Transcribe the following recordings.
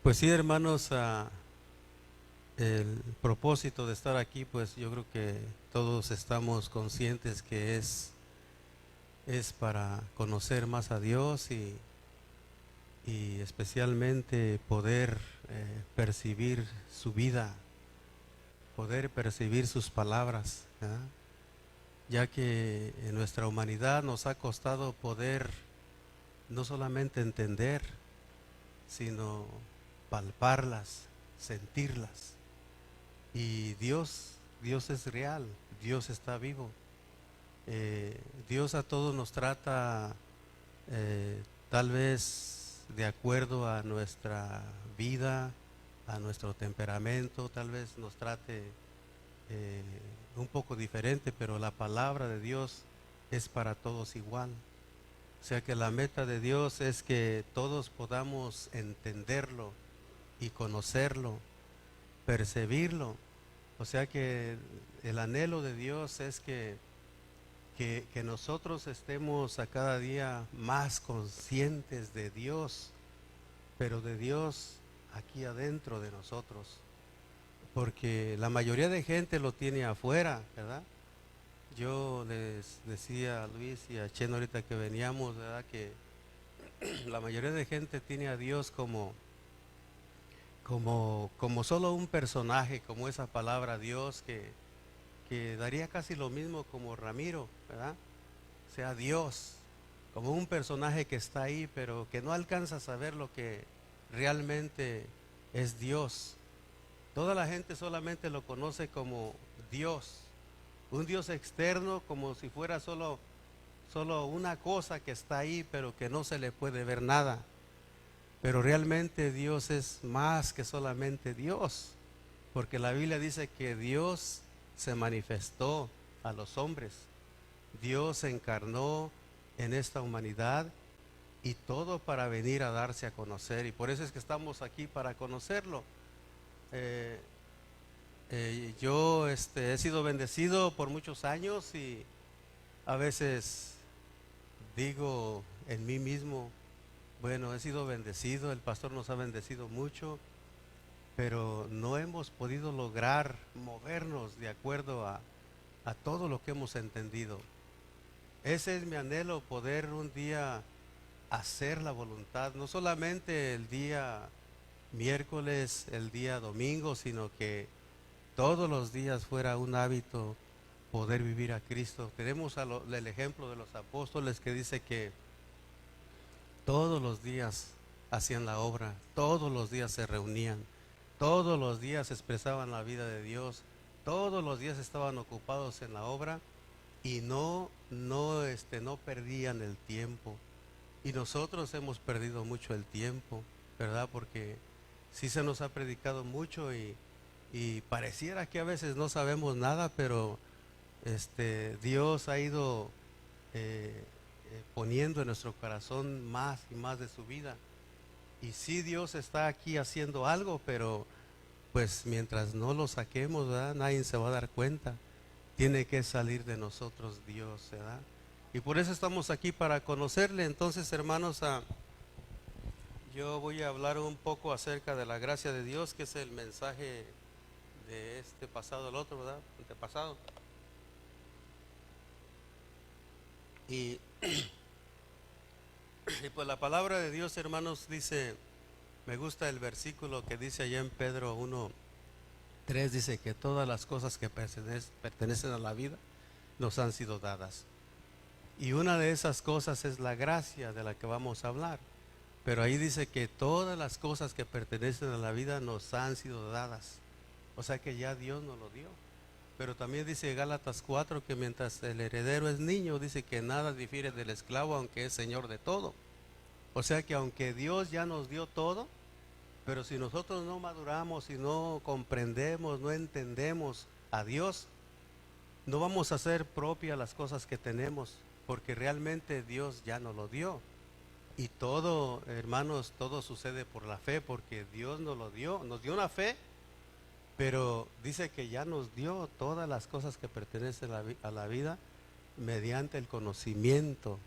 Pues sí, hermanos, el propósito de estar aquí, pues yo creo que todos estamos conscientes que es para conocer más a Dios y especialmente poder percibir su vida, poder percibir sus palabras, ¿verdad? Ya que en nuestra humanidad nos ha costado poder no solamente entender, sino palparlas, sentirlas. Y Dios es real, Dios está vivo. Dios a todos nos trata tal vez de acuerdo a nuestra vida, a nuestro temperamento, tal vez nos trate eh, un poco diferente, pero la palabra de Dios es para todos igual. O sea que la meta de Dios es que todos podamos entenderlo y conocerlo, percibirlo. O sea que el anhelo de Dios es que nosotros estemos a cada día más conscientes de Dios, pero de Dios aquí adentro de nosotros. Porque la mayoría de gente lo tiene afuera, ¿verdad? Yo les decía a Luis y a Chen ahorita que veníamos, ¿verdad? Que la mayoría de gente tiene a Dios como solo un personaje, como esa palabra Dios que daría casi lo mismo como Ramiro, ¿verdad? O sea, Dios, como un personaje que está ahí, pero que no alcanza a saber lo que realmente es Dios. Toda la gente solamente lo conoce como Dios, un Dios externo, como si fuera solo una cosa que está ahí, pero que no se le puede ver nada. Pero realmente Dios es más que solamente Dios, porque la Biblia dice que Dios se manifestó a los hombres. Dios se encarnó en esta humanidad y todo para venir a darse a conocer. Y por eso es que estamos aquí para conocerlo. Eh, yo he sido bendecido por muchos años y a veces digo en mí mismo, bueno, he sido bendecido, el pastor nos ha bendecido mucho, pero no hemos podido lograr movernos de acuerdo a todo lo que hemos entendido. Ese es mi anhelo, poder un día hacer la voluntad, no solamente el día miércoles, el día domingo, sino que todos los días fuera un hábito poder vivir a Cristo. Tenemos el ejemplo de los apóstoles que dice que todos los días hacían la obra, todos los días se reunían, todos los días expresaban la vida de Dios, todos los días estaban ocupados en la obra y no perdían el tiempo. Y nosotros hemos perdido mucho el tiempo, ¿verdad? Porque sí se nos ha predicado mucho y pareciera que a veces no sabemos nada, pero Dios ha ido poniendo en nuestro corazón más y más de su vida. Y sí, Dios está aquí haciendo algo, pero pues mientras no lo saquemos, ¿verdad? Nadie se va a dar cuenta. Tiene que salir de nosotros Dios, ¿verdad? Y por eso estamos aquí para conocerle. Entonces, hermanos, yo voy a hablar un poco acerca de la gracia de Dios, que es el mensaje de este pasado, el otro, ¿verdad? Antepasado. Y, y pues la palabra de Dios, hermanos, dice, me gusta el versículo que dice allá en Pedro 1:3, dice que todas las cosas que pertenecen a la vida nos han sido dadas. Y una de esas cosas es la gracia de la que vamos a hablar. Pero ahí dice que todas las cosas que pertenecen a la vida nos han sido dadas. O sea que ya Dios nos lo dio. Pero también dice Gálatas 4 que mientras el heredero es niño, dice que nada difiere del esclavo, aunque es señor de todo. O sea que aunque Dios ya nos dio todo, pero si nosotros no maduramos, si no comprendemos, no entendemos a Dios, no vamos a hacer propias las cosas que tenemos, porque realmente Dios ya nos lo dio. Y todo, hermanos, todo sucede por la fe, porque Dios nos dio una fe, pero dice que ya nos dio todas las cosas que pertenecen a la vida mediante el conocimiento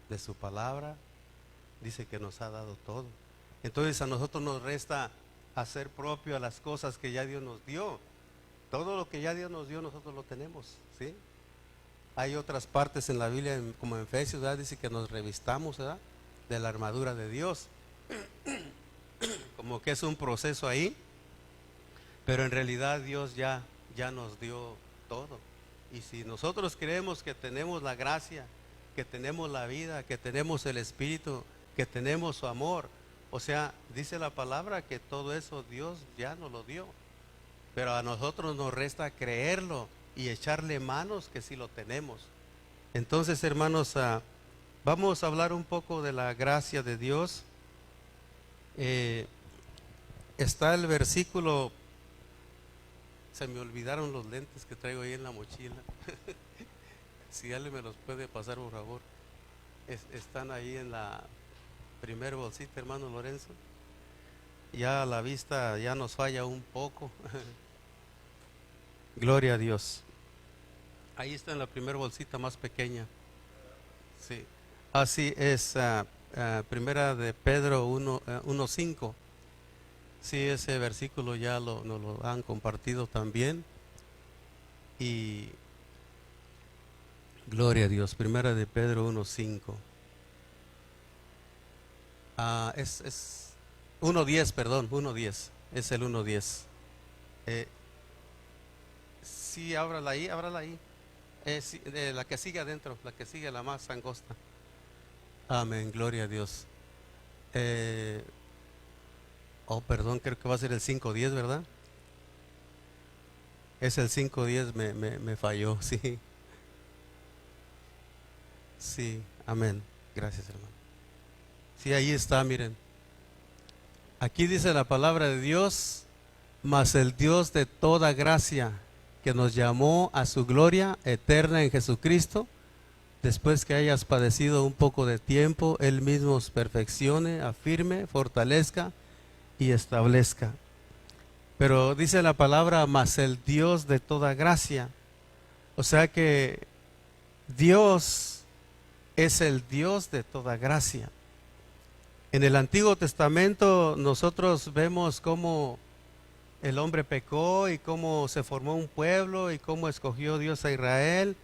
de su palabra. Dice que nos ha dado todo. Entonces a nosotros nos resta hacer propio a las cosas que ya Dios nos dio. Todo lo que ya Dios nos dio, nosotros lo tenemos, ¿sí? Hay otras partes en la Biblia, como en Efesios, ¿verdad? Dice que nos revistamos, ¿verdad?, de la armadura de Dios. Como que es un proceso ahí, pero en realidad Dios ya nos dio todo. Y si nosotros creemos que tenemos la gracia, que tenemos la vida, que tenemos el Espíritu, que tenemos su amor, o sea, dice la palabra que todo eso Dios ya nos lo dio, pero a nosotros nos resta creerlo y echarle manos que sí lo tenemos. Entonces, hermanos, vamos a hablar un poco de la gracia de Dios. Está el versículo, se me olvidaron los lentes que traigo ahí en la mochila. Si alguien me los puede pasar, por favor. Están ahí en la primer bolsita, hermano Lorenzo. Ya la vista ya nos falla un poco. Gloria a Dios. Ahí está en la primer bolsita más pequeña. Sí. Así es, primera de Pedro 1:5. Sí, ese versículo ya nos lo han compartido también. Y gloria a Dios, primera de Pedro 1:5. Es 1:10, perdón, 1:10. Es el 1:10. Sí, ábrala ahí, ábrala ahí. Sí, la que sigue adentro, la que sigue, la más angosta. Amén, gloria a Dios. Perdón, creo que va a ser el 5:10, ¿verdad? Es el 5:10, me falló, sí. Sí, amén. Gracias, hermano. Sí, ahí está, miren. Aquí dice la palabra de Dios: mas el Dios de toda gracia, que nos llamó a su gloria eterna en Jesucristo, después que hayas padecido un poco de tiempo, Él mismo os perfeccione, afirme, fortalezca y establezca. Pero dice la palabra: mas el Dios de toda gracia. O sea que Dios es el Dios de toda gracia. En el Antiguo Testamento nosotros vemos cómo el hombre pecó y cómo se formó un pueblo y cómo escogió Dios a Israel,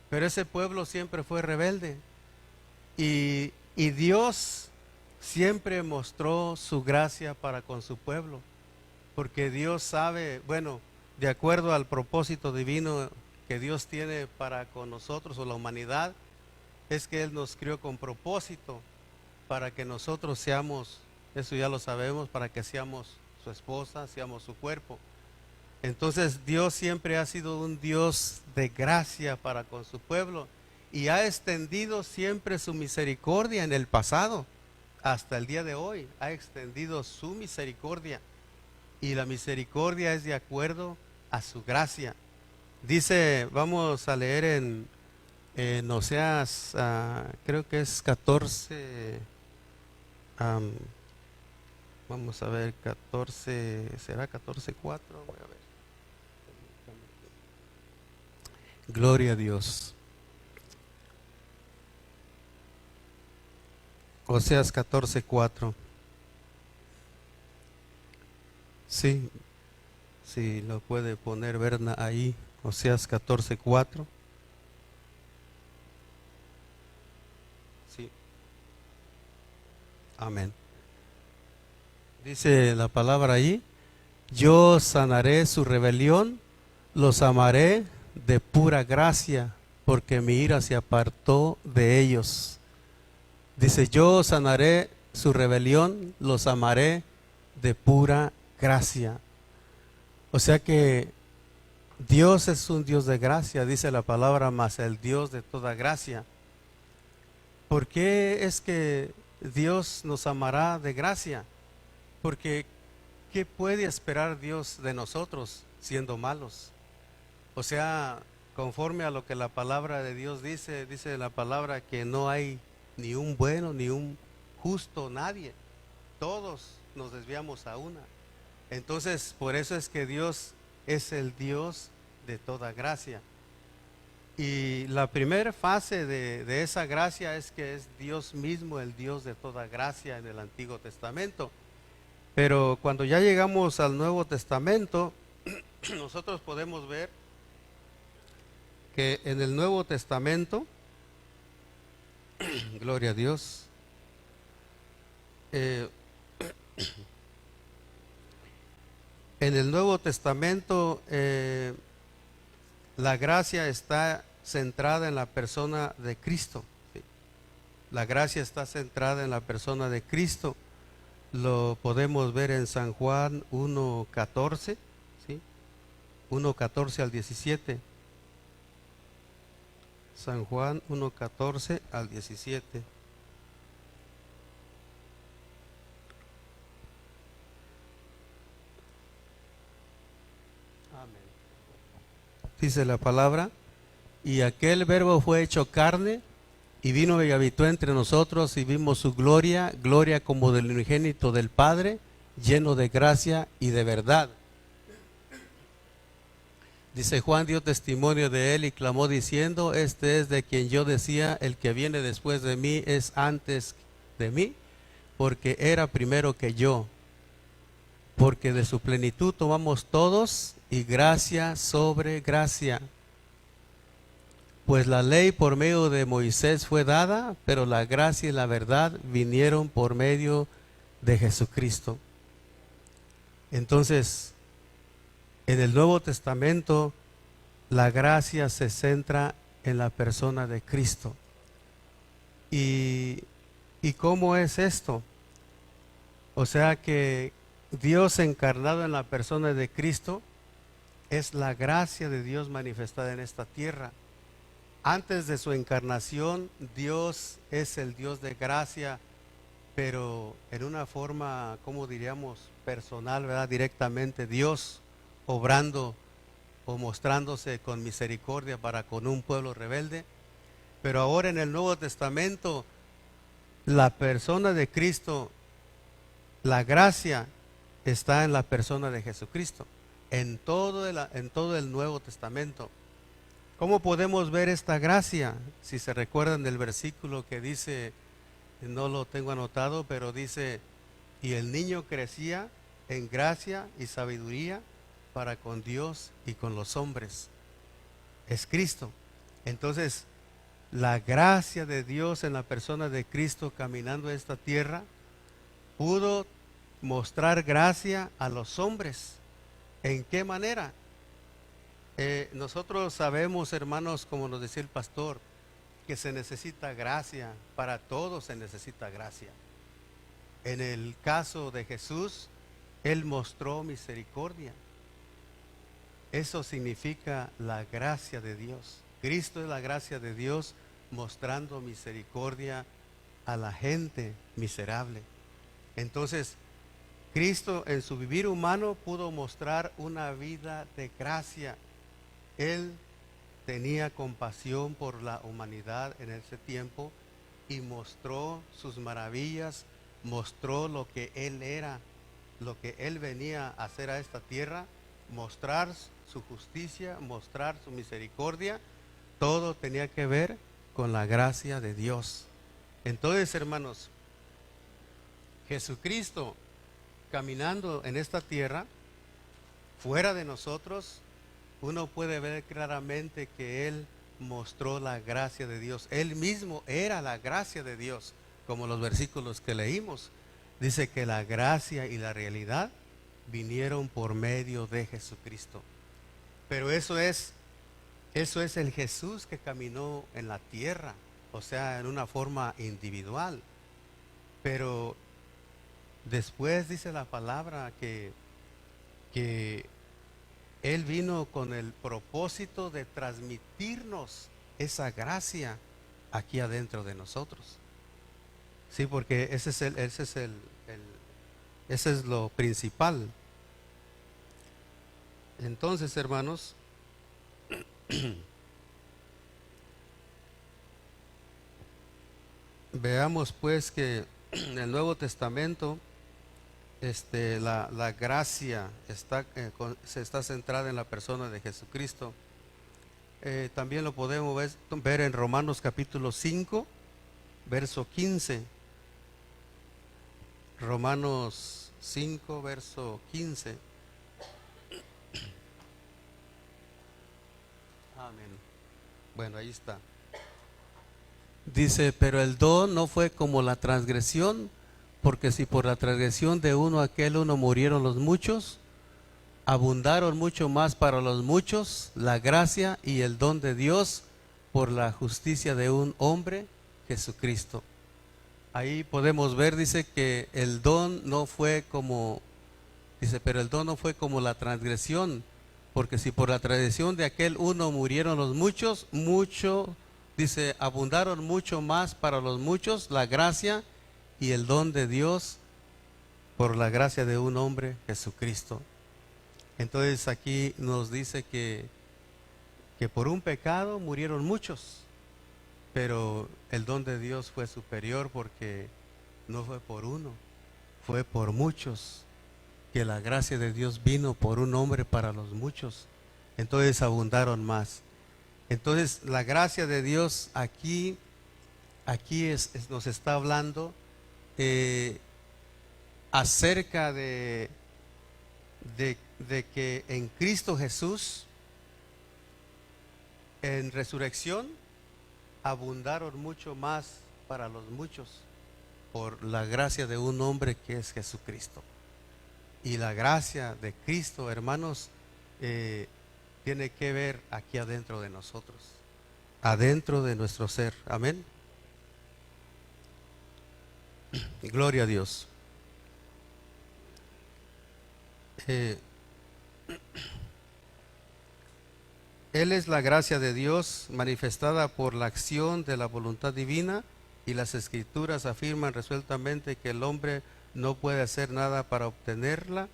pero ese pueblo siempre fue rebelde y Dios siempre mostró su gracia para con su pueblo, porque Dios sabe, bueno, de acuerdo al propósito divino que Dios tiene para con nosotros o la humanidad, es que Él nos crió con propósito para que nosotros seamos, eso ya lo sabemos, para que seamos su esposa, seamos su cuerpo. Entonces Dios siempre ha sido un Dios de gracia para con su pueblo y ha extendido siempre su misericordia en el pasado. Hasta el día de hoy ha extendido su misericordia, y la misericordia es de acuerdo a su gracia. Dice, vamos a leer en Oseas, creo que es 14, vamos a ver, 14, ¿será 14:4? Voy a ver. Gloria a Dios. Oseas 14:4. Sí, sí, lo puede poner Berna ahí. Oseas 14:4. Sí. Amén. Dice la palabra ahí: yo sanaré su rebelión, los amaré de pura gracia, porque mi ira se apartó de ellos. Dice, yo sanaré su rebelión, los amaré de pura gracia. O sea que Dios es un Dios de gracia, dice la palabra, mas el Dios de toda gracia. ¿Por qué es que Dios nos amará de gracia? Porque ¿qué puede esperar Dios de nosotros siendo malos? O sea, conforme a lo que la palabra de Dios dice, dice la palabra que no hay ni un bueno ni un justo, nadie. Todos nos desviamos a una. Entonces, por eso es que Dios es el Dios de toda gracia. Y la primera fase de esa gracia es que es Dios mismo el Dios de toda gracia en el Antiguo Testamento. Pero cuando ya llegamos al Nuevo Testamento, nosotros podemos ver que en el Nuevo Testamento, gloria a Dios, eh, en el Nuevo Testamento la gracia está centrada en la persona de Cristo. ¿Sí? La gracia está centrada en la persona de Cristo. Lo podemos ver en San Juan 1:14, ¿sí? 1:14 al 17. San Juan 1:14 al 17. Dice la palabra: y aquel verbo fue hecho carne y vino y habitó entre nosotros, y vimos su gloria, gloria como del unigénito del Padre, lleno de gracia y de verdad. Dice: Juan dio testimonio de él y clamó diciendo: este es de quien yo decía, el que viene después de mí es antes de mí, porque era primero que yo. Porque de su plenitud tomamos todos, y gracia sobre gracia. Pues la ley por medio de Moisés fue dada, pero la gracia y la verdad vinieron por medio de Jesucristo. Entonces, en el Nuevo Testamento, la gracia se centra en la persona de Cristo. ¿Y cómo es esto? O sea que Dios encarnado en la persona de Cristo es la gracia de Dios manifestada en esta tierra. Antes de su encarnación, Dios es el Dios de gracia, pero en una forma, como diríamos, personal, ¿verdad? Directamente Dios obrando o mostrándose con misericordia para con un pueblo rebelde. Pero ahora en el Nuevo Testamento, la persona de Cristo, la gracia está en la persona de Jesucristo, en todo el Nuevo Testamento. ¿Cómo podemos ver esta gracia? Si se recuerdan del versículo que dice, no lo tengo anotado, pero dice: y el niño crecía en gracia y sabiduría para con Dios y con los hombres. Es Cristo. Entonces, la gracia de Dios en la persona de Cristo caminando esta tierra pudo mostrar gracia a los hombres. ¿En qué manera? Nosotros sabemos, hermanos, como nos decía el pastor, que se necesita gracia, para todos se necesita gracia. En el caso de Jesús, Él mostró misericordia. Eso significa la gracia de Dios. Cristo es la gracia de Dios mostrando misericordia a la gente miserable. Entonces, Cristo en su vivir humano pudo mostrar una vida de gracia. Él tenía compasión por la humanidad en ese tiempo y mostró sus maravillas, mostró lo que Él era, lo que Él venía a hacer a esta tierra, mostrar su justicia, mostrar su misericordia. Todo tenía que ver con la gracia de Dios. Entonces, hermanos, Jesucristo caminando en esta tierra, fuera de nosotros, uno puede ver claramente que Él mostró la gracia de Dios. Él mismo era la gracia de Dios, como los versículos que leímos. Dice que la gracia y la realidad vinieron por medio de Jesucristo. Pero eso es el Jesús que caminó en la tierra, o sea, en una forma individual. Pero después dice la palabra que Él vino con el propósito de transmitirnos esa gracia aquí adentro de nosotros. Sí, porque ese es lo principal. Entonces, hermanos, veamos pues que en el Nuevo Testamento la gracia se está centrada en la persona de Jesucristo. También lo podemos ver en Romanos capítulo 5, verso 15. Romanos 5, verso 15. Amén. Bueno, ahí está. Dice, pero el don no fue como la transgresión, porque si por la transgresión de uno aquel uno murieron los muchos, abundaron mucho más para los muchos la gracia y el don de Dios por la justicia de un hombre, Jesucristo. Ahí podemos ver, dice que el don no fue como, dice, pero el don no fue como la transgresión, porque si por la transgresión de aquel uno murieron los muchos, dice, abundaron mucho más para los muchos la gracia y el don de Dios por la gracia de un hombre, Jesucristo. Entonces aquí nos dice que por un pecado murieron muchos, pero el don de Dios fue superior porque no fue por uno, fue por muchos, que la gracia de Dios vino por un hombre para los muchos, entonces abundaron más. Entonces la gracia de Dios aquí nos está hablando acerca de que en Cristo Jesús, en resurrección, abundaron mucho más para los muchos por la gracia de un hombre que es Jesucristo. Y la gracia de Cristo, hermanos, tiene que ver aquí adentro de nosotros, adentro de nuestro ser. Amén. Gloria a Dios. Él es la gracia de Dios manifestada por la acción de la voluntad divina, y las Escrituras afirman resueltamente que el hombre no puede hacer nada para obtenerla.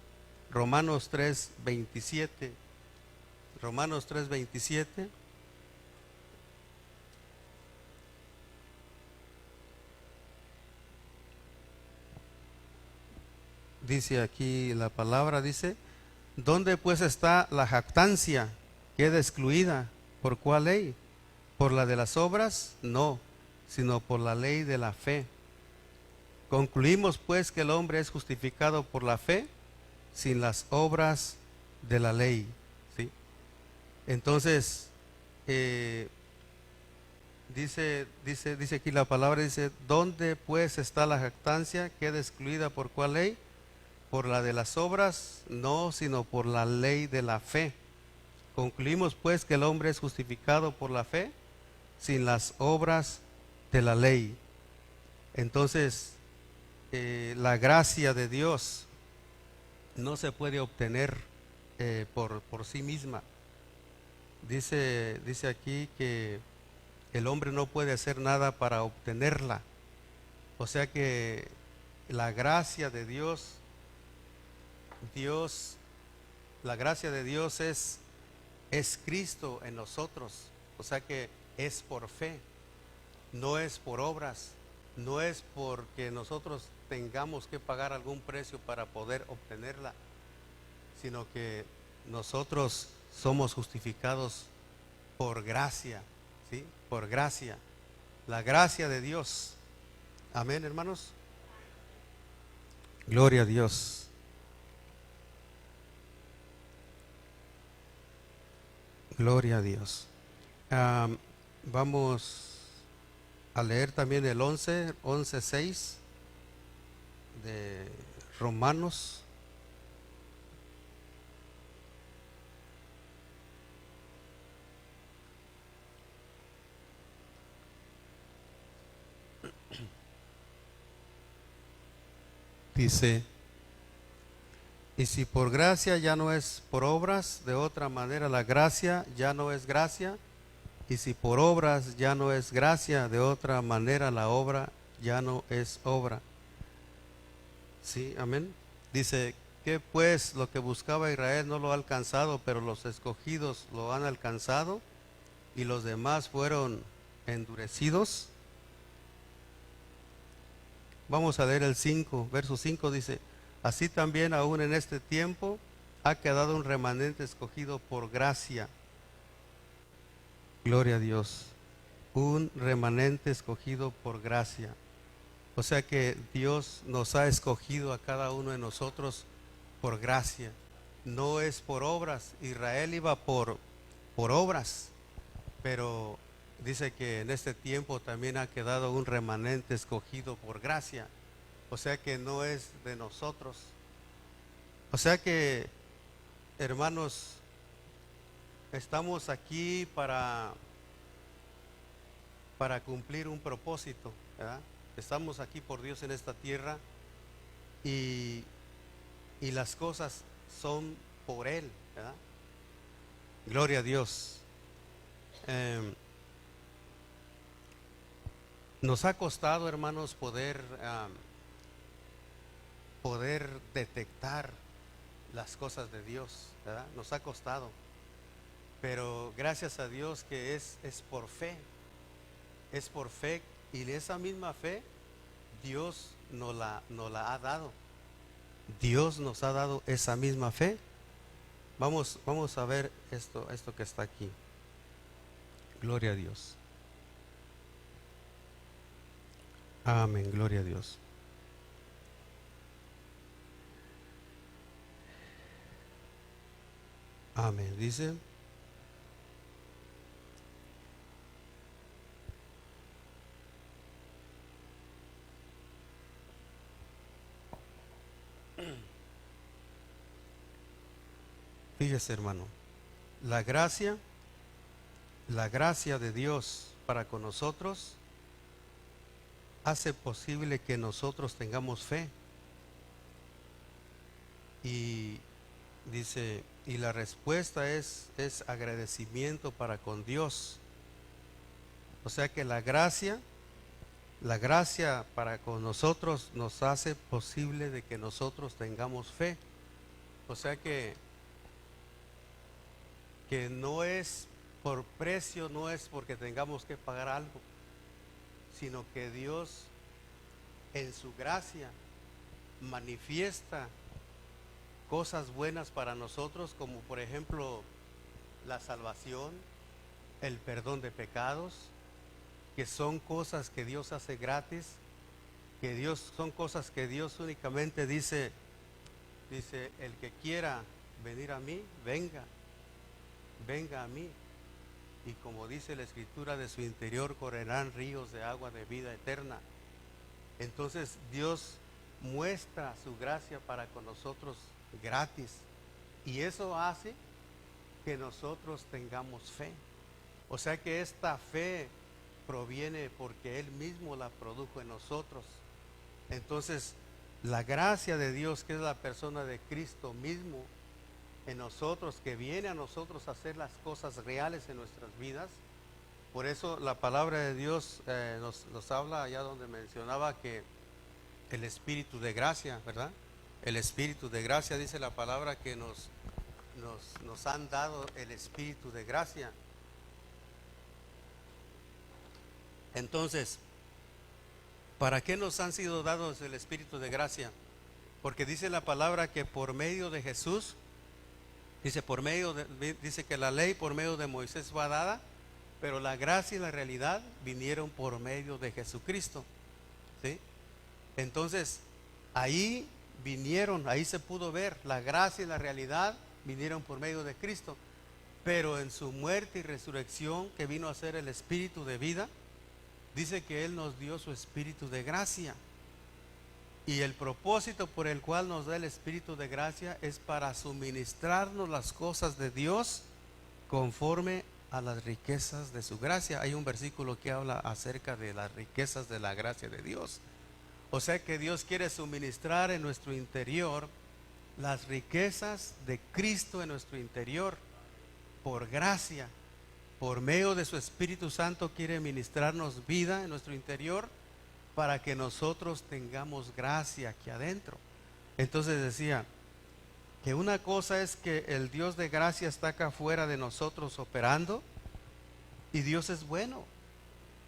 Romanos 3:27. Romanos 3:27. Dice aquí la palabra, dice, ¿dónde pues está la jactancia? Queda excluida. ¿Por cuál ley? ¿Por la de las obras? No, sino por la ley de la fe. Concluimos pues que el hombre es justificado por la fe sin las obras de la ley. ¿Sí? Entonces, dice aquí la palabra, dice, ¿dónde pues está la jactancia? Queda excluida. ¿Por cuál ley? Por la de las obras, no, sino por la ley de la fe. Concluimos pues que el hombre es justificado por la fe sin las obras de la ley. Entonces, la gracia de Dios no se puede obtener por sí misma. Dice aquí que el hombre no puede hacer nada para obtenerla. O sea que la gracia de Dios, la gracia de Dios es Cristo en nosotros. O sea que es por fe, no es por obras, no es porque nosotros tengamos que pagar algún precio para poder obtenerla, sino que nosotros somos justificados por gracia, ¿sí? Por gracia, la gracia de Dios. Amén, hermanos. Gloria a Dios. Gloria a Dios. Vamos a leer también el 11:6 de Romanos. Dice, y si por gracia ya no es por obras, de otra manera la gracia ya no es gracia. Y si por obras ya no es gracia, de otra manera la obra ya no es obra. Sí, amén. Dice que pues lo que buscaba Israel no lo ha alcanzado, pero los escogidos lo han alcanzado y los demás fueron endurecidos. Vamos a leer el 5, verso 5 dice, así también aún en este tiempo ha quedado un remanente escogido por gracia. Gloria a Dios. Un remanente escogido por gracia. O sea que Dios nos ha escogido a cada uno de nosotros por gracia. No es por obras. Israel iba por obras, pero dice que en este tiempo también ha quedado un remanente escogido por gracia. O sea que no es de nosotros. O sea que, hermanos, estamos aquí para cumplir un propósito, ¿verdad? Estamos aquí por Dios en esta tierra y, y las cosas son por Él, ¿verdad? Gloria a Dios. Em, Nos ha costado, hermanos, poder detectar las cosas de Dios, ¿verdad? Nos ha costado, pero gracias a Dios que es por fe, y esa misma fe Dios nos la ha dado. Dios nos ha dado esa misma fe. Vamos a ver esto que está aquí. Gloria a Dios. Amén, gloria a Dios. Amén, dice. Fíjese, hermano, la gracia, la gracia de Dios para con nosotros hace posible que nosotros tengamos fe. Y dice, y la respuesta es agradecimiento para con Dios. O sea que la gracia para con nosotros nos hace posible de que nosotros tengamos fe. O sea que no es por precio, no es porque tengamos que pagar algo, sino que Dios en su gracia manifiesta cosas buenas para nosotros, como por ejemplo la salvación, el perdón de pecados, que son cosas que Dios hace gratis, son cosas que Dios únicamente dice, el que quiera venir a mí, venga a mí. Y como dice la Escritura, de su interior correrán ríos de agua de vida eterna. Entonces Dios muestra su gracia para con nosotros gratis. Y eso hace que nosotros tengamos fe. O sea que esta fe proviene porque Él mismo la produjo en nosotros. Entonces, la gracia de Dios, que es la persona de Cristo mismo en nosotros, que viene a nosotros a hacer las cosas reales en nuestras vidas. Por eso la palabra de Dios nos habla allá donde mencionaba que el Espíritu de gracia, ¿verdad? El Espíritu de gracia, dice la palabra, que nos han dado el Espíritu de gracia. Entonces, ¿para qué nos han sido dados el Espíritu de gracia? Porque dice la palabra que por medio de Jesús, dice que la ley por medio de Moisés fue dada, pero la gracia y la realidad vinieron por medio de Jesucristo, ¿sí? Entonces, ahí se pudo ver, la gracia y la realidad vinieron por medio de Cristo, pero en su muerte y resurrección, que vino a ser el Espíritu de vida, dice que Él nos dio su Espíritu de gracia. Y el propósito por el cual nos da el Espíritu de gracia es para suministrarnos las cosas de Dios conforme a las riquezas de su gracia. Hay un versículo que habla acerca de las riquezas de la gracia de Dios. O sea que Dios quiere suministrar en nuestro interior las riquezas de Cristo en nuestro interior por gracia. Por medio de su Espíritu Santo quiere ministrarnos vida en nuestro interior para que nosotros tengamos gracia aquí adentro. Entonces decía que una cosa es que el Dios de gracia está acá afuera de nosotros operando, y Dios es bueno.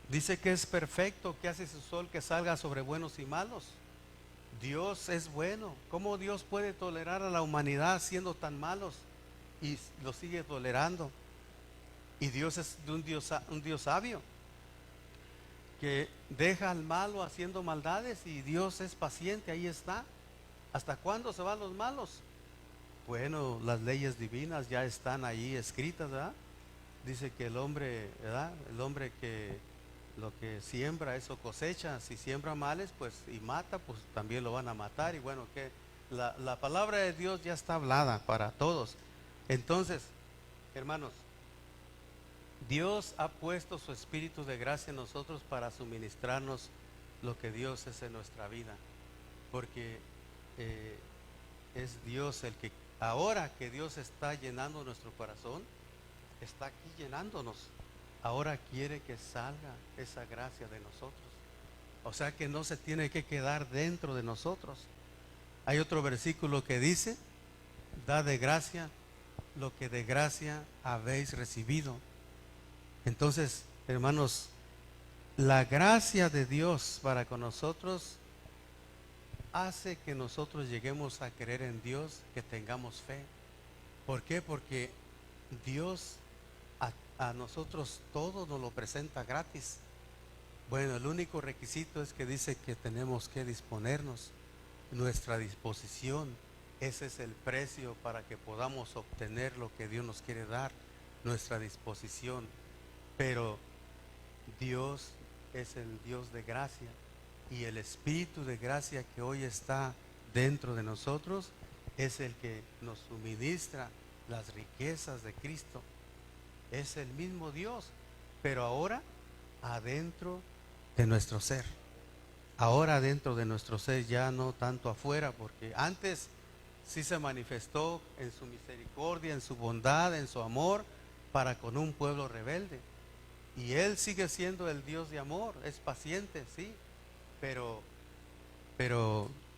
Dice que es perfecto, que hace su sol que salga sobre buenos y malos. Dios es bueno. ¿Cómo Dios puede tolerar a la humanidad siendo tan malos y lo sigue tolerando? Y Dios es un Dios sabio. que deja al malo haciendo maldades y Dios es paciente, ahí está. ¿Hasta cuándo se van los malos? Bueno, las leyes divinas ya están ahí escritas, ¿verdad? Dice que el hombre, ¿verdad? El hombre que lo que siembra, eso cosecha. Si siembra males, pues y mata, pues también lo van a matar. Y bueno, que la palabra de Dios ya está hablada para todos. Entonces, hermanos, Dios ha puesto su espíritu de gracia en nosotros para suministrarnos lo que Dios es en nuestra vida. Porque es Dios el que, ahora que Dios está llenando nuestro corazón, está aquí llenándonos. Ahora quiere que salga esa gracia de nosotros. O sea que no se tiene que quedar dentro de nosotros. Hay otro versículo que dice, da de gracia lo que de gracia habéis recibido. Entonces, hermanos, la gracia de Dios para con nosotros hace que nosotros lleguemos a creer en Dios, que tengamos fe. ¿Por qué? Porque Dios a nosotros todo nos lo presenta gratis. Bueno, el único requisito es que dice que tenemos que disponernos, nuestra disposición. Ese es el precio para que podamos obtener lo que Dios nos quiere dar, nuestra disposición. Pero Dios es el Dios de gracia, y el Espíritu de gracia que hoy está dentro de nosotros es el que nos suministra las riquezas de Cristo. Es el mismo Dios, pero ahora adentro de nuestro ser. Ahora dentro de nuestro ser, ya no tanto afuera, porque antes sí se manifestó en su misericordia, en su bondad, en su amor para con un pueblo rebelde. Y Él sigue siendo el Dios de amor, es paciente, sí, pero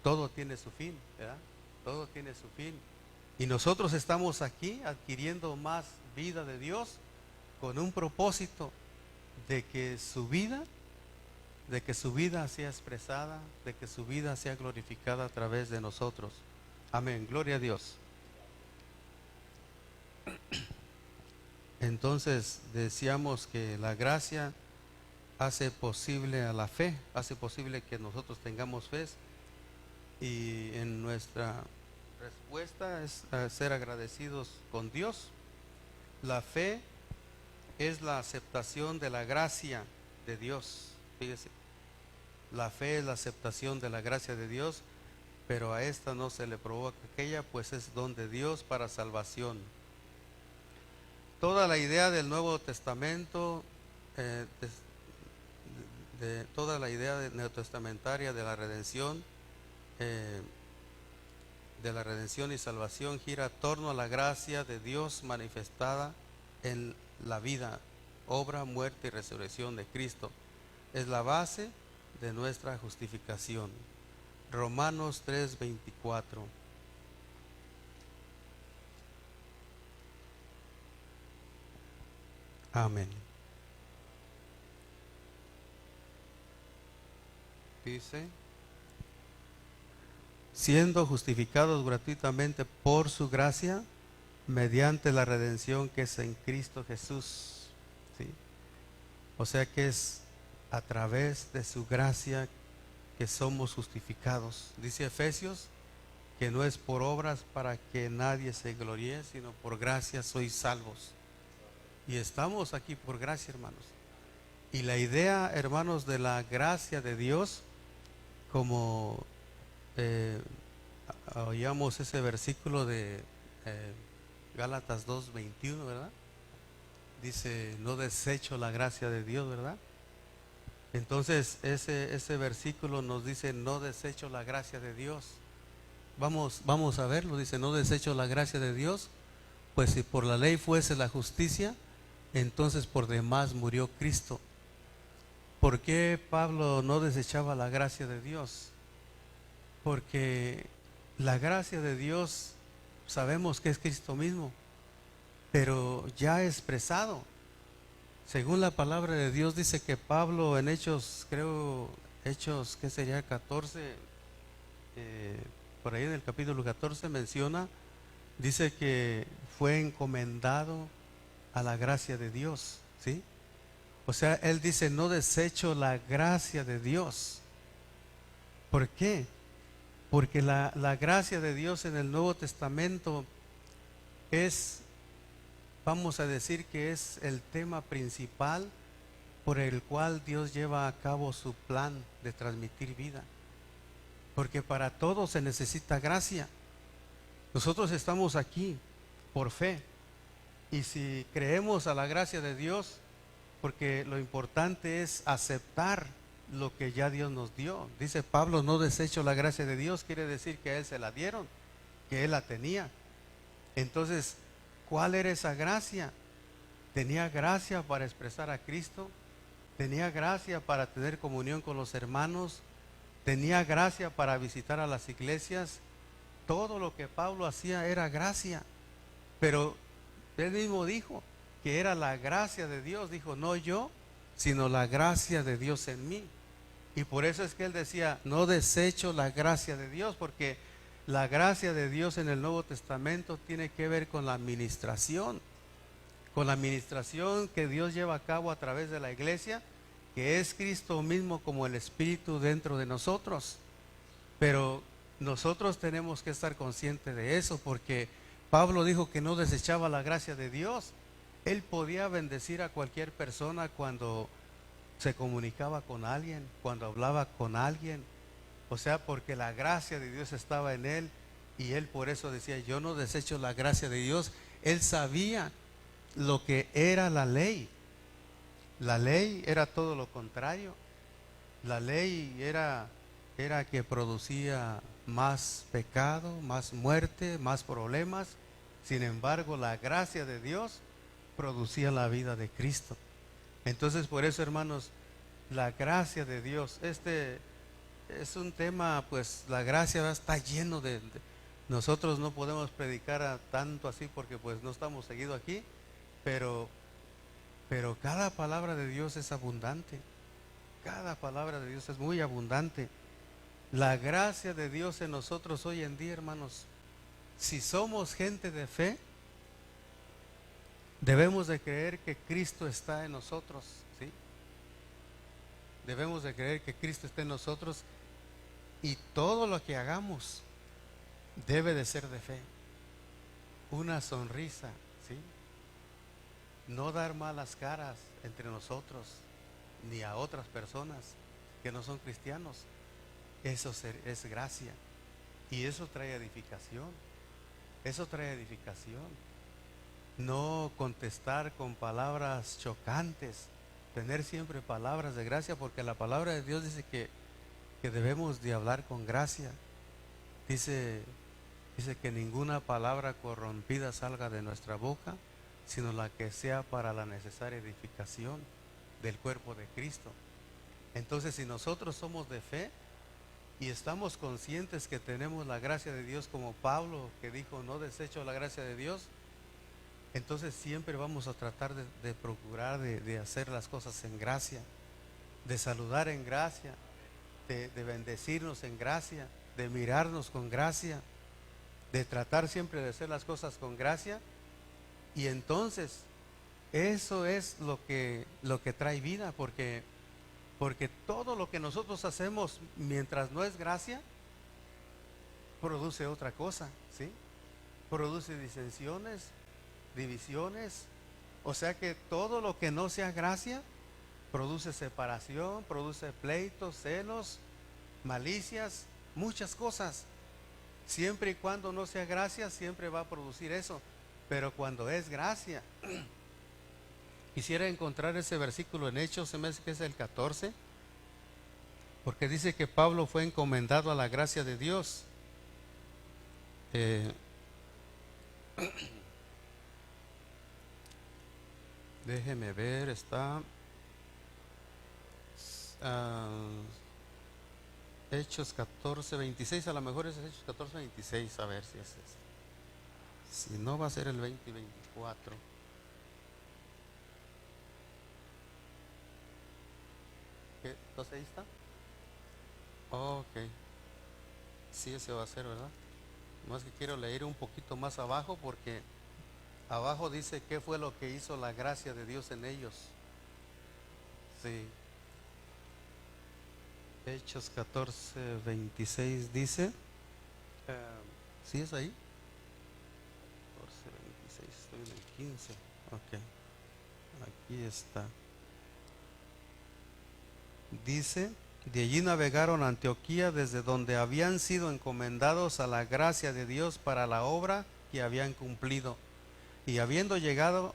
todo tiene su fin, ¿verdad? Todo tiene su fin. Y nosotros estamos aquí adquiriendo más vida de Dios con un propósito de que su vida sea expresada, de que su vida sea glorificada a través de nosotros. Amén, gloria a Dios. Entonces decíamos que la gracia hace posible a la fe, hace posible que nosotros tengamos fe, y en nuestra respuesta es ser agradecidos con Dios. La fe es la aceptación de la gracia de Dios. Fíjese, la fe es la aceptación de la gracia de Dios, pero a esta no se le provoca aquella, pues es don de Dios para salvación. Toda la idea del Nuevo Testamento, toda la idea neotestamentaria de la redención y salvación gira a torno a la gracia de Dios manifestada en la vida, obra, muerte y resurrección de Cristo. Es la base de nuestra justificación. Romanos 3:24. Amén. Dice, siendo justificados gratuitamente por su gracia, mediante la redención que es en Cristo Jesús. ¿Sí? O sea que es a través de su gracia que somos justificados. Dice Efesios que no es por obras para que nadie se gloríe, sino por gracia sois salvos. Y estamos aquí por gracia, hermanos. Y la idea, hermanos, de la gracia de Dios, como oíamos ese versículo de Gálatas 2:21, ¿verdad? Dice, no desecho la gracia de Dios, ¿verdad? Entonces ese versículo nos dice, no desecho la gracia de Dios. Vamos a verlo, dice, no desecho la gracia de Dios, pues si por la ley fuese la justicia, entonces por demás murió Cristo. ¿Por qué Pablo no desechaba la gracia de Dios? Porque la gracia de Dios sabemos que es Cristo mismo, pero ya expresado. Según la palabra de Dios dice que Pablo en Hechos, ¿qué sería? 14, por ahí en el capítulo 14 menciona, dice que fue encomendado a la gracia de Dios, ¿sí? O sea, él dice, no desecho la gracia de Dios. ¿Por qué? Porque la gracia de Dios en el Nuevo Testamento es, vamos a decir que es el tema principal por el cual Dios lleva a cabo su plan de transmitir vida. Porque para todo se necesita gracia. Nosotros estamos aquí por fe. Y si creemos a la gracia de Dios, porque lo importante es aceptar lo que ya Dios nos dio. Dice Pablo, no desecho la gracia de Dios, quiere decir que a él se la dieron, que él la tenía. Entonces, ¿cuál era esa gracia? Tenía gracia para expresar a Cristo, tenía gracia para tener comunión con los hermanos, tenía gracia para visitar a las iglesias. Todo lo que Pablo hacía era gracia, pero él mismo dijo que era la gracia de Dios. Dijo, no yo, sino la gracia de Dios en mí. Y por eso es que él decía, no desecho la gracia de Dios, porque la gracia de Dios en el Nuevo Testamento tiene que ver con la administración que Dios lleva a cabo a través de la iglesia, que es Cristo mismo como el Espíritu dentro de nosotros. Pero nosotros tenemos que estar conscientes de eso, porque Pablo dijo que no desechaba la gracia de Dios. Él podía bendecir a cualquier persona cuando se comunicaba con alguien, cuando hablaba con alguien. O sea, porque la gracia de Dios estaba en él, y él por eso decía, yo no desecho la gracia de Dios. Él sabía lo que era la ley. La ley era todo lo contrario. La ley era que producía más pecado, más muerte, más problemas. Sin embargo, la gracia de Dios producía la vida de Cristo. Entonces, por eso, hermanos, la gracia de Dios, este es un tema, pues la gracia está lleno nosotros no podemos predicar tanto así porque pues no estamos seguidos aquí, pero cada palabra de Dios es abundante. Cada palabra de Dios es muy abundante. La gracia de Dios en nosotros hoy en día, hermanos, si somos gente de fe, debemos de creer que Cristo está en nosotros, ¿sí? Debemos de creer que Cristo está en nosotros, y todo lo que hagamos debe de ser de fe. Una sonrisa, ¿sí? No dar malas caras entre nosotros ni a otras personas que no son cristianos. Eso es gracia, y eso trae edificación. Eso trae edificación. No contestar con palabras chocantes, tener siempre palabras de gracia, porque la palabra de Dios dice que debemos de hablar con gracia. Dice que ninguna palabra corrompida salga de nuestra boca, sino la que sea para la necesaria edificación del cuerpo de Cristo. Entonces, si nosotros somos de fe y estamos conscientes que tenemos la gracia de Dios, como Pablo, que dijo, no desecho la gracia de Dios, entonces siempre vamos a tratar de procurar de hacer las cosas en gracia, de saludar en gracia, de bendecirnos en gracia, de mirarnos con gracia, de tratar siempre de hacer las cosas con gracia. Y entonces eso es lo que trae vida, porque todo lo que nosotros hacemos mientras no es gracia produce otra cosa, ¿sí? Produce disensiones, divisiones. O sea que todo lo que no sea gracia produce separación, produce pleitos, celos, malicias, muchas cosas. Siempre y cuando no sea gracia, siempre va a producir eso. Pero cuando es gracia, quisiera encontrar ese versículo en Hechos, se me hace que es el 14, porque dice que Pablo fue encomendado a la gracia de Dios. Déjeme ver, está Hechos 14:26, a lo mejor es Hechos 14:26, a ver si es ese. Si no, va a ser el 20 y 24. Entonces ahí está. Ok, sí, ese va a ser, ¿verdad? No es que quiero leer un poquito más abajo, porque abajo dice qué fue lo que hizo la gracia de Dios en ellos. Sí. Hechos 14:26 dice, ¿sí es ahí? 14:26, estoy en el 15. Ok, aquí está. Dice, de allí navegaron a Antioquía, desde donde habían sido encomendados a la gracia de Dios para la obra que habían cumplido. Y habiendo llegado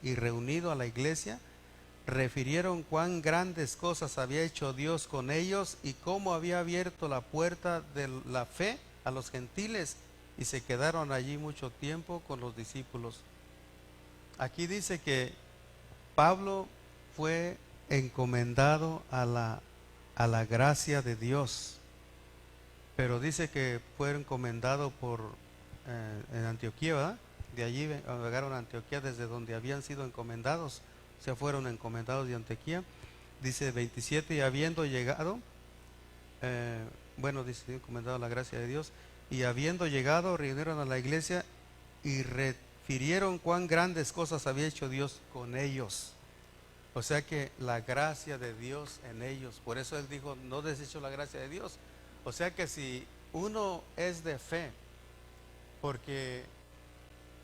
y reunido a la iglesia, refirieron cuán grandes cosas había hecho Dios con ellos y cómo había abierto la puerta de la fe a los gentiles, y se quedaron allí mucho tiempo con los discípulos. Aquí dice que Pablo fue encomendado a la gracia de Dios, pero dice que fue encomendado en Antioquía, ¿verdad? De allí llegaron a Antioquía, desde donde habían sido encomendados, o sea, fueron encomendados de Antioquía. Dice 27, y habiendo llegado, dice, encomendado a la gracia de Dios, y habiendo llegado, reunieron a la iglesia y refirieron cuán grandes cosas había hecho Dios con ellos. O sea que la gracia de Dios en ellos, por eso él dijo, no desecho la gracia de Dios. O sea que si uno es de fe, porque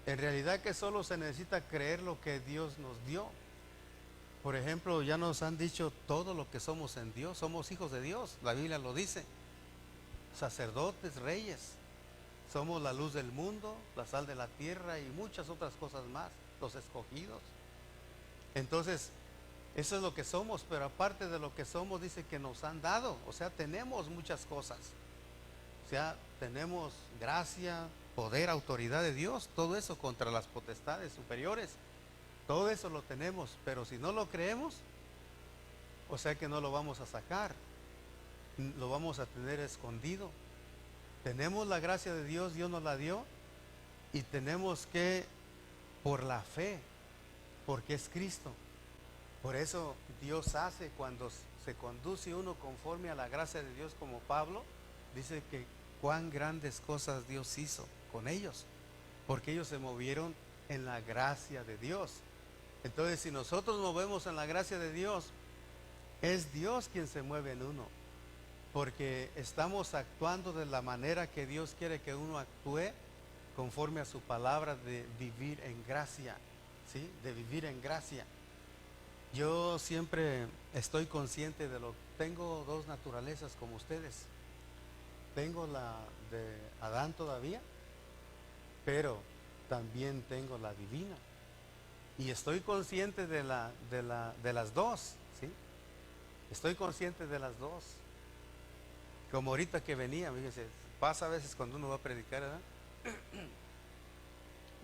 en realidad que solo se necesita creer lo que Dios nos dio. Por ejemplo, ya nos han dicho todo lo que somos en Dios, somos hijos de Dios, la Biblia lo dice, sacerdotes, reyes, somos la luz del mundo, la sal de la tierra y muchas otras cosas más, los escogidos. Entonces, eso es lo que somos, pero aparte de lo que somos, dice que nos han dado, o sea, tenemos muchas cosas, o sea, tenemos gracia, poder, autoridad de Dios, todo eso contra las potestades superiores, todo eso lo tenemos, pero si no lo creemos, o sea que no lo vamos a sacar, lo vamos a tener escondido. Tenemos la gracia de Dios, Dios nos la dio, y tenemos que, por la fe, porque es Cristo. Por eso Dios hace, cuando se conduce uno conforme a la gracia de Dios, como Pablo, dice que cuán grandes cosas Dios hizo con ellos, porque ellos se movieron en la gracia de Dios. Entonces, si nosotros movemos en la gracia de Dios, es Dios quien se mueve en uno, porque estamos actuando de la manera que Dios quiere que uno actúe, conforme a su palabra de vivir en gracia, ¿sí? De vivir en gracia. Yo siempre estoy consciente tengo dos naturalezas como ustedes. Tengo la de Adán todavía, pero también tengo la divina. Y estoy consciente de las dos, ¿sí? Estoy consciente de las dos. Como ahorita que venía, fíjense, pasa a veces cuando uno va a predicar, ¿verdad?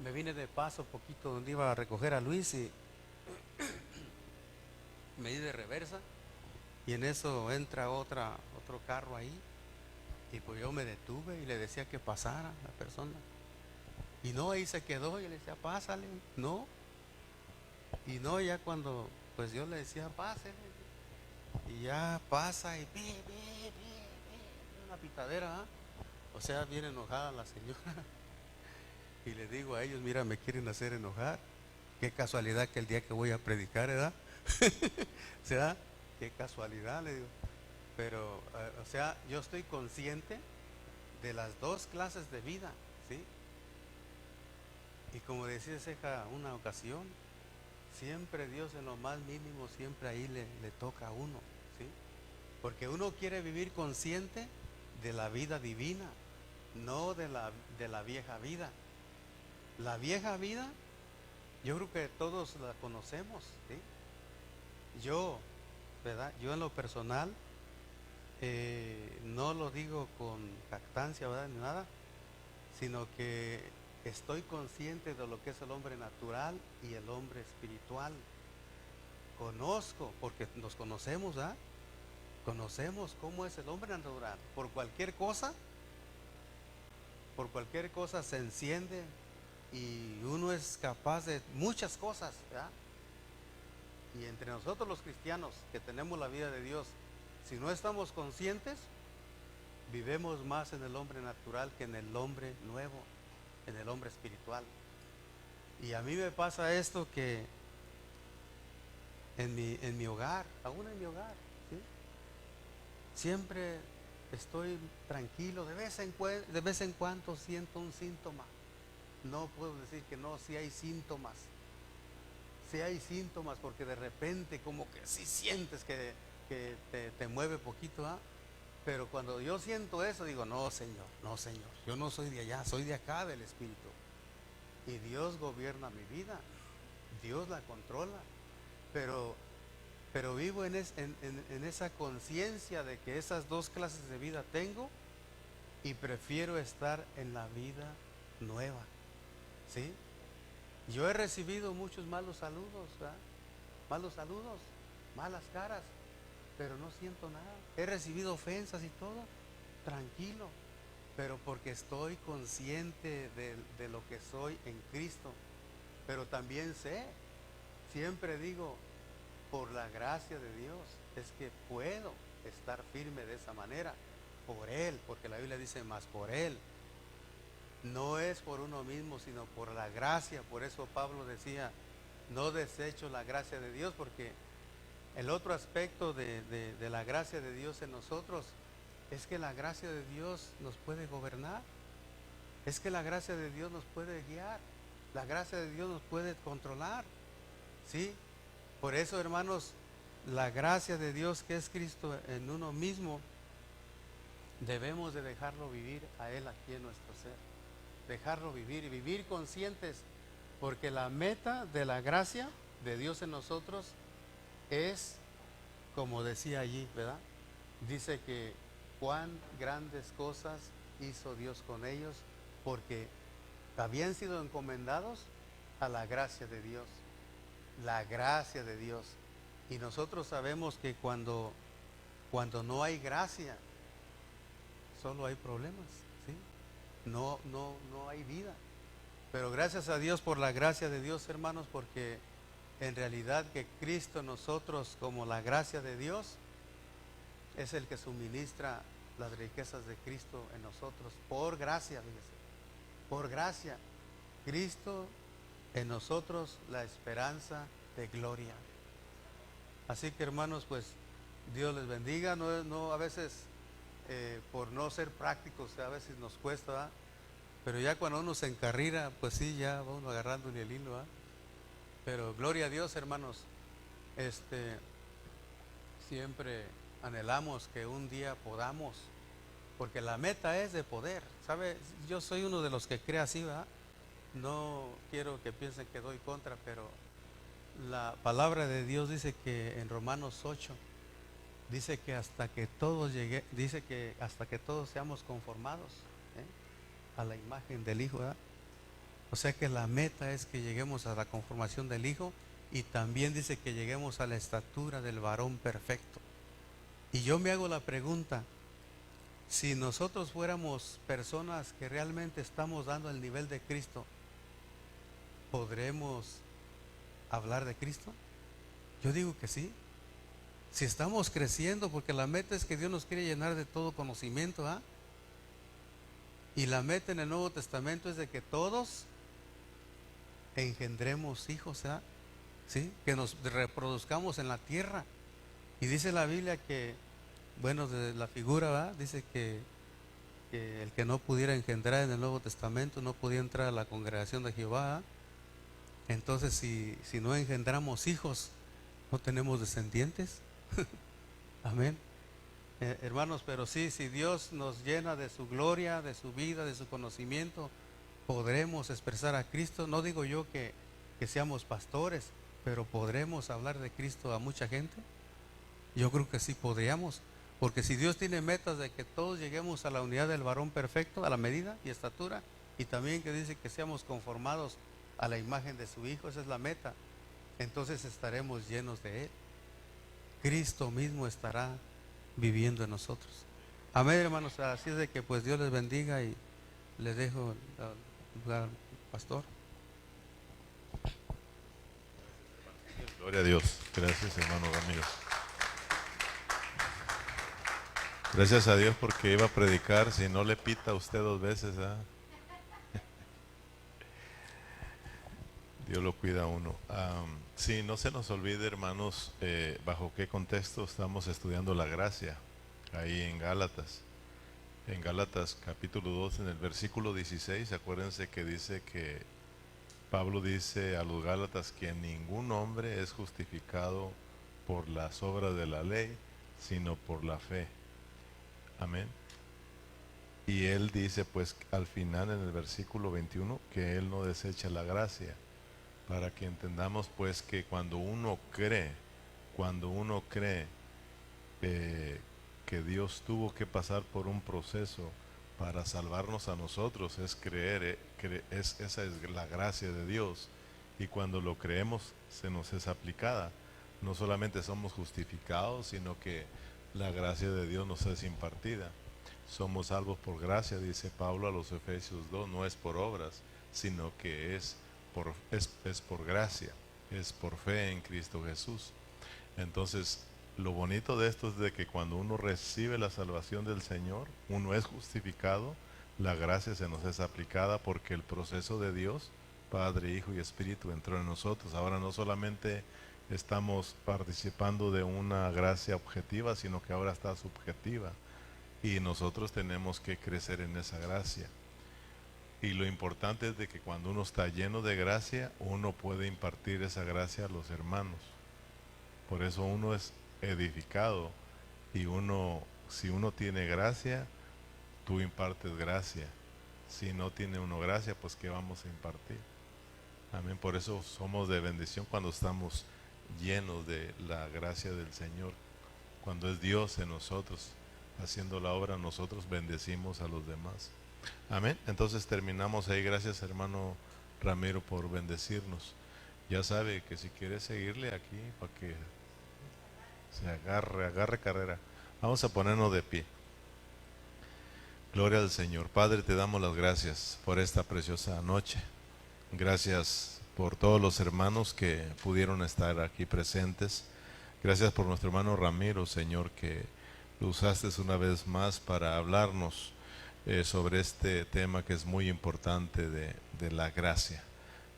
Me vine de paso poquito donde iba a recoger a Luis y me di de reversa, y en eso entra otro carro ahí, y pues yo me detuve y le decía que pasara la persona, y no, ahí se quedó, y le decía, pásale, no, y no, ya cuando pues yo le decía, pásale, y ya pasa y una pitadera, ¿ah? O sea, bien enojada la señora. Y le digo a ellos, mira, me quieren hacer enojar. Qué casualidad que el día que voy a predicar, ¿verdad? O sea, qué casualidad, le digo. Pero, o sea, yo estoy consciente de las dos clases de vida, ¿sí? Y como decía Ceja una ocasión, siempre Dios en lo más mínimo, siempre ahí le toca a uno, ¿sí? Porque uno quiere vivir consciente de la vida divina, no de la vieja vida. La vieja vida, yo creo que todos la conocemos, ¿sí? Yo, ¿verdad? Yo en lo personal, no lo digo con jactancia, ¿verdad? Ni nada, sino que estoy consciente de lo que es el hombre natural y el hombre espiritual. Conozco, porque nos conocemos, ¿verdad? Conocemos cómo es el hombre natural. Por cualquier cosa se enciende, y uno es capaz de muchas cosas, ¿verdad? Y entre nosotros los cristianos que tenemos la vida de Dios, si no estamos conscientes, vivemos más en el hombre natural que en el hombre nuevo, en el hombre espiritual. Y a mí me pasa esto, que en mi hogar, aún en mi hogar, ¿sí? Siempre estoy tranquilo, de vez en cuando siento un síntoma. No puedo decir que no, si hay síntomas. Si hay síntomas, porque de repente como que sí sientes que te mueve poquito, ¿ah? Pero cuando yo siento eso, digo, no, Señor, no, Señor, yo no soy de allá, soy de acá del Espíritu. Y Dios gobierna mi vida, Dios la controla. Pero, pero vivo en esa conciencia de que esas dos clases de vida tengo y prefiero estar en la vida nueva, ¿sí? Yo he recibido muchos malos saludos, ¿verdad? Malos saludos, malas caras, pero no siento nada. He recibido ofensas y todo, tranquilo, pero porque estoy consciente de lo que soy en Cristo. Pero también sé, siempre digo, por la gracia de Dios, es que puedo estar firme de esa manera, por Él, porque la Biblia dice más por Él. No es por uno mismo, sino por la gracia. Por eso Pablo decía, no desecho la gracia de Dios, porque el otro aspecto de la gracia de Dios en nosotros es que la gracia de Dios nos puede gobernar, es que la gracia de Dios nos puede guiar, la gracia de Dios nos puede controlar, ¿sí? Por eso, hermanos, la gracia de Dios que es Cristo en uno mismo, debemos de dejarlo vivir a Él aquí en nuestro ser, dejarlo vivir y vivir conscientes, porque la meta de la gracia de Dios en nosotros es, como decía allí, ¿verdad? Dice que cuán grandes cosas hizo Dios con ellos, porque habían sido encomendados a la gracia de Dios, la gracia de Dios. Y nosotros sabemos que cuando no hay gracia, solo hay problemas, ¿sí? No hay vida. Pero gracias a Dios por la gracia de Dios, hermanos, porque en realidad que Cristo en nosotros, como la gracia de Dios, es el que suministra las riquezas de Cristo en nosotros, por gracia, fíjese, por gracia. Cristo en nosotros, la esperanza de gloria. Así que, hermanos, pues Dios les bendiga. No a veces, por no ser prácticos, a veces nos cuesta, ¿verdad? Pero ya cuando uno se encarrira, pues sí, ya va uno agarrando el hilo, ¿verdad? Pero gloria a Dios, hermanos. Siempre anhelamos que un día podamos, porque la meta es de poder, ¿sabe? Yo soy uno de los que cree así, ¿verdad? No quiero que piensen que doy contra, pero la palabra de Dios dice que en Romanos 8 dice que hasta que todos seamos conformados, a la imagen del Hijo, ¿verdad? O sea que la meta es que lleguemos a la conformación del Hijo, y también dice que lleguemos a la estatura del varón perfecto. Y yo me hago la pregunta, si nosotros fuéramos personas que realmente estamos dando el nivel de Cristo, ¿podremos hablar de Cristo? Yo digo que sí. Si estamos creciendo, porque la meta es que Dios nos quiere llenar de todo conocimiento, ¿ah? Y la meta en el Nuevo Testamento es de que todos engendremos hijos, ¿ah? ¿Sí? Que nos reproduzcamos en la tierra. Y dice la Biblia que, bueno, de la figura, ¿verdad? Dice que el que no pudiera engendrar en el Nuevo Testamento no podía entrar a la congregación de Jehová, ¿verdad? Entonces, si no engendramos hijos, no tenemos descendientes. Amén. Hermanos, pero sí, si Dios nos llena de su gloria, de su vida, de su conocimiento, podremos expresar a Cristo. No digo yo que seamos pastores, pero ¿podremos hablar de Cristo a mucha gente? Yo creo que sí podríamos, porque si Dios tiene metas de que todos lleguemos a la unidad del varón perfecto, a la medida y estatura, y también que dice que seamos conformados a la imagen de su Hijo, esa es la meta, entonces estaremos llenos de Él. Cristo mismo estará viviendo en nosotros. Amén, hermanos. Así es de que pues Dios les bendiga, y les dejo el lugar al pastor. Gloria a Dios. Gracias, hermano Ramiro. Gracias a Dios porque iba a predicar, si no le pita a usted 2 veces, ¿eh? Dios lo cuida a uno. Sí, no se nos olvide, hermanos, bajo qué contexto estamos estudiando la gracia. Ahí en Gálatas. En Gálatas capítulo 2, en el versículo 16, acuérdense que dice que Pablo dice a los Gálatas que ningún hombre es justificado por las obras de la ley, sino por la fe. Amén. Y él dice pues al final en el versículo 21 que él no desecha la gracia, para que entendamos pues que cuando uno cree que Dios tuvo que pasar por un proceso para salvarnos a nosotros, es creer, esa es la gracia de Dios, y cuando lo creemos se nos es aplicada. No solamente somos justificados, sino que la gracia de Dios nos es impartida. Somos salvos por gracia, dice Pablo a los Efesios 2, no es por obras, sino que es por gracia, es por fe en Cristo Jesús. Entonces, lo bonito de esto es de que cuando uno recibe la salvación del Señor, uno es justificado, la gracia se nos es aplicada porque el proceso de Dios, Padre, Hijo y Espíritu entró en nosotros. Ahora no solamente estamos participando de una gracia objetiva, sino que ahora está subjetiva. Y nosotros tenemos que crecer en esa gracia. Y lo importante es de que cuando uno está lleno de gracia, uno puede impartir esa gracia a los hermanos. Por eso uno es edificado, y si uno tiene gracia, tú impartes gracia. Si no tiene uno gracia, pues ¿qué vamos a impartir? Amén. Por eso somos de bendición cuando estamos llenos de la gracia del Señor. Cuando es Dios en nosotros haciendo la obra, nosotros bendecimos a los demás. Amén. Entonces terminamos ahí. Gracias, hermano Ramiro, por bendecirnos. Ya sabe que si quiere seguirle aquí para que se agarre carrera. Vamos a ponernos de pie. Gloria al Señor. Padre, te damos las gracias por esta preciosa noche. Gracias por todos los hermanos que pudieron estar aquí presentes. Gracias por nuestro hermano Ramiro, Señor, que lo usaste una vez más para hablarnos sobre este tema que es muy importante de la gracia.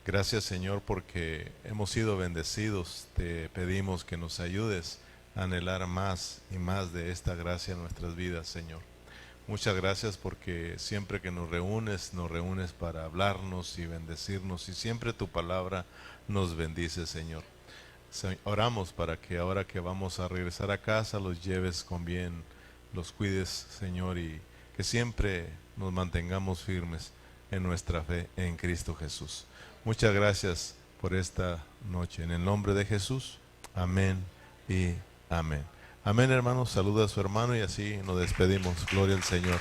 Gracias, Señor, porque hemos sido bendecidos. Te pedimos que nos ayudes a anhelar más y más de esta gracia en nuestras vidas, Señor. Muchas gracias porque siempre que nos reúnes para hablarnos y bendecirnos, y siempre tu palabra nos bendice, Señor. Oramos para que ahora que vamos a regresar a casa los lleves con bien, los cuides, Señor, y que siempre nos mantengamos firmes en nuestra fe en Cristo Jesús. Muchas gracias por esta noche. En el nombre de Jesús, amén y amén. Amén, hermanos. Saluda a su hermano y así nos despedimos. Gloria al Señor.